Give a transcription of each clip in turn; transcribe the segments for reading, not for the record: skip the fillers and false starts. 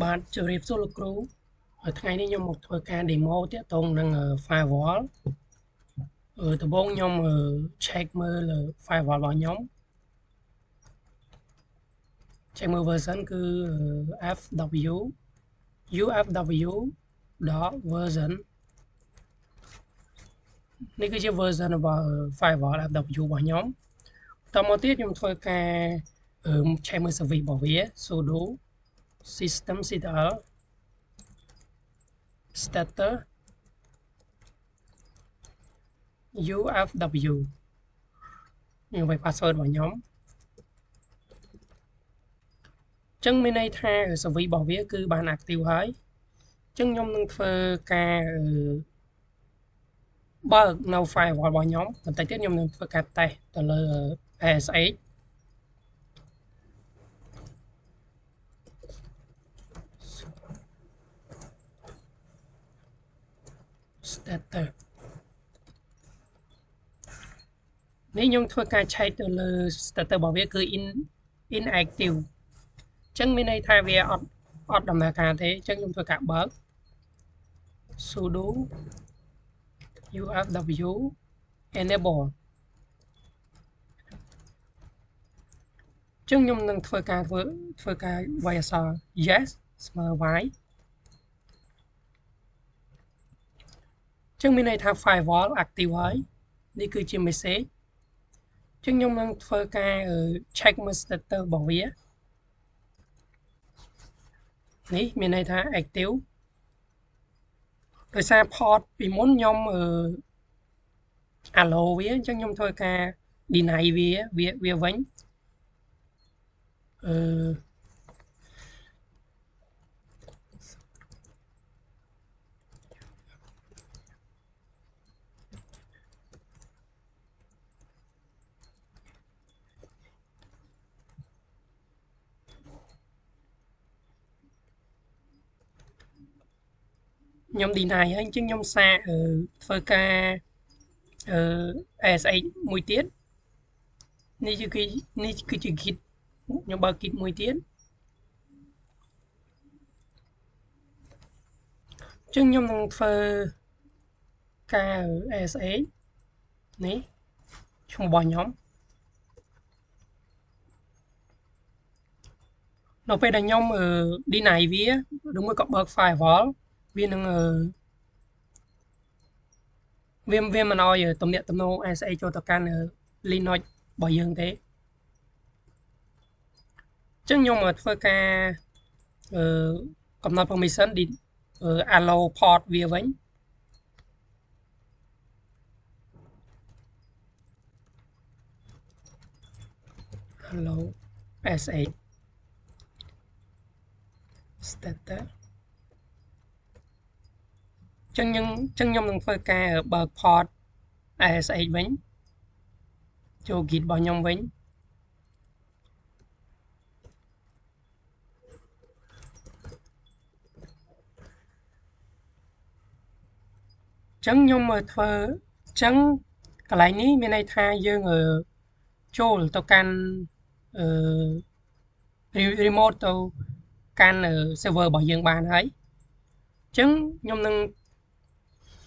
បាទជម្រាបសួរលោកគ្រូថ្ងៃនេះខ្ញុំមកធ្វើការ demo ទាក់ទងនឹង firewall ដំបូងខ្ញុំ check មើល firewall របស់ខ្ញុំ check មើល version គឺ FW UFW.version នេះគឺជា version របស់ firewall FW របស់ខ្ញុំតមកទៀតខ្ញុំធ្វើការ check មើល service របស់វា sudo systemctl status UFW នេះវា password របស់ខ្ញុំចឹងមានន័យថា service របស់វាគឺបាន active ហើយចឹងខ្ញុំនឹងធ្វើការបើកនៅ firewall របស់ខ្ញុំបន្តិចទៀតខ្ញុំនឹងធ្វើការ test ទៅលើ ASH status នេះខ្ញុំធ្វើការ check ទៅលើ status របស់វាគឺ inactive ចឹងមានន័យថាវាអត់ដំណើរការទេចឹងខ្ញុំធ្វើការបើក sudo UFW enable ចឹងខ្ញុំនឹងធ្វើការវាយអក្សរ yes ស្មើ y ចឹងមានន័យថា firewall active ហើយនេះគឺជា message ចឹងខ្ញុំនឹងធ្វើការ check មើល status របស់វានេះមានន័យថា active ដោយសារ port ពីមុនខ្ញុំallow វាអញ្ចឹងខ្ញុំធ្វើការ deny វាវិញខ្ញុំ deny ហើយអញ្ចឹងខ្ញុំសាកធ្វើការ ASH មួយទៀតនេះគឺជា git ខ្ញុំបើក git មួយទៀតអញ្ចឹងខ្ញុំនឹងធ្វើការ ASH នេះឈ្មោះរបស់ខ្ញុំនៅពេលដែលខ្ញុំ deny វាឬមួយក៏បើក firewall វានឹងវាមិនអោយទំនាក់ទំនង ASH ចូលទៅកាន់ Linux របស់យើងទេអញ្ចឹងខ្ញុំធ្វើការកំណត់ permission allow port វាវិញallow ASH status ចឹងខ្ញុំនឹងធ្វើការបើក port ASH វិញចូល git របស់ខ្ញុំវិញចឹងខ្ញុំធ្វើចឹងកន្លែងនេះមានន័យថាយើងចូលទៅកាន់remote ទៅកាន់ server របស់យើងបានហើយចឹងខ្ញុំនឹង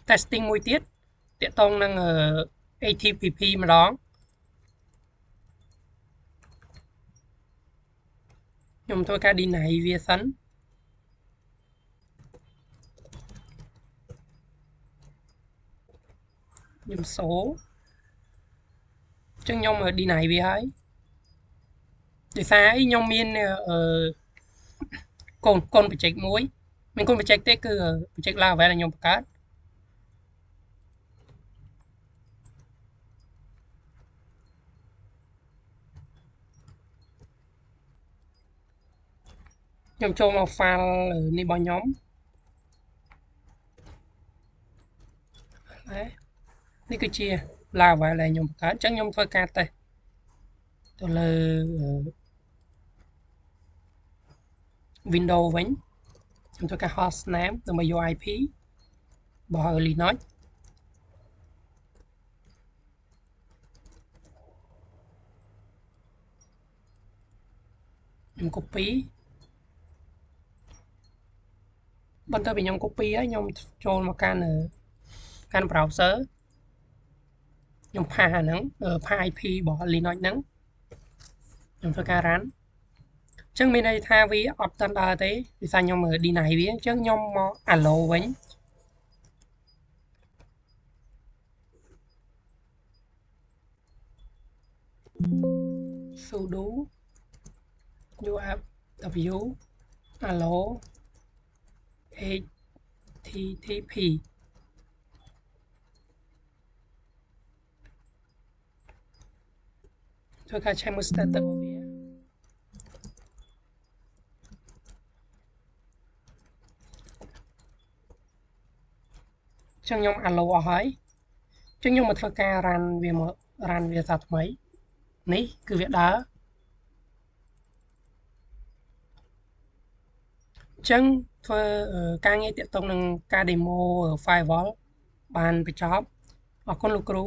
testing មួយទៀតតាក់ទងនឹង HTTP ម្ដងខ្ញុំធ្វើការ deny វាសិនខ្ញុំសូចឹងខ្ញុំ deny វាហើយដោយសារអីខ្ញុំមានកូន project មួយមានកូន project ទេគឺ project Laravel ដែលខ្ញុំបង្កើតខ្ញុំចូលមក file នេះរបស់ខ្ញុំនេះគឺជា Laravel ដែលខ្ញុំបង្កើតអញ្ចឹងខ្ញុំធ្វើការ test ទៅលើ Windows វិញខ្ញុំធ្វើការ host name ដើម្បីយក IP របស់ Linux ខ្ញុំ copy បន្ទាប់ពីខ្ញុំ copy ហើយខ្ញុំចូលមកកាន់ browser ខ្ញុំផាសអាហ្នឹងផាស IP របស់ Linux ហ្នឹងខ្ញុំធ្វើការ run អញ្ចឹងមានន័យថាវាអត់ទាន់ដើរទេដោយសារខ្ញុំ deny វាអញ្ចឹងខ្ញុំមក allow វិញ sudo ufw allow http ធ្វើការ check មើល status របស់វាចឹងខ្ញុំ allow អស់ហើយចឹងខ្ញុំមកធ្វើការ run វាសាថ្មីនេះគឺវាដើរចឹងធ្វើការងារទាក់ទងនឹងការ demo firewall បានបញ្ចប់អរគុណលោកគ្រូ